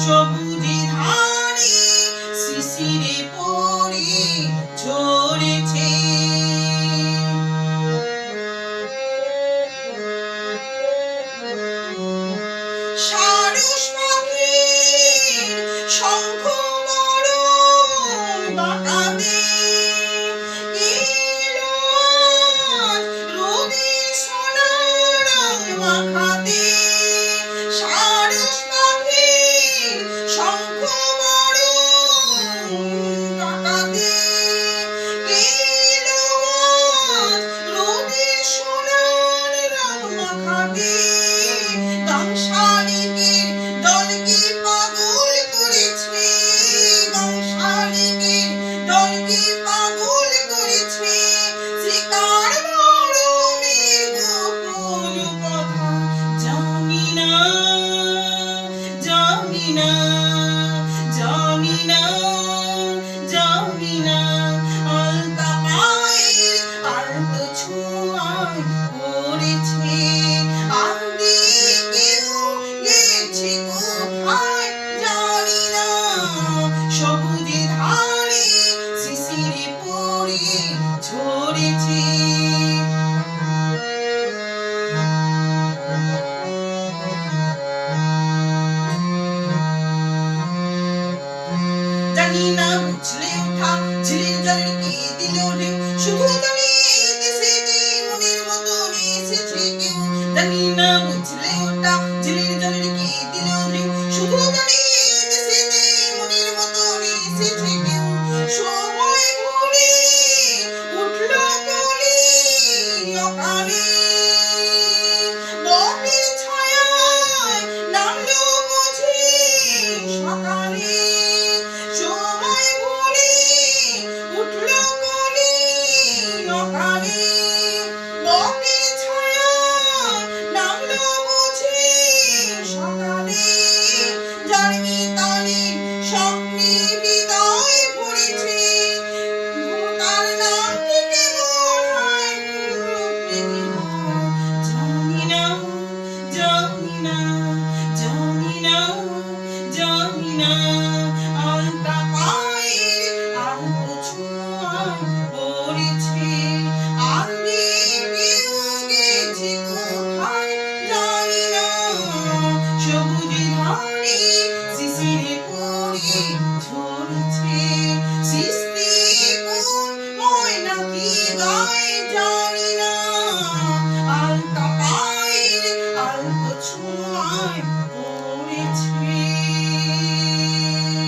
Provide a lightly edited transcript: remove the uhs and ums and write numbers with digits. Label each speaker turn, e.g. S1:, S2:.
S1: সবুজে ধারে শিশিরে পড়ে ঝরেছে। সারস পাখির শঙ্খ বরণ বাঁকাতে এলো আজ রোদে সোনার রং মাখাতে। সারস পাখির শঙ্খ বরণ বাঁকাতে এলো আজ রোদে সোনার রং মাখাতে। গাংশালিকের দলকে পাগল করেছে, গাংশালিকের দলকে পাগল করেছে। শিকার মরমের গোপন কথা জানি না, জানি না, জানি না।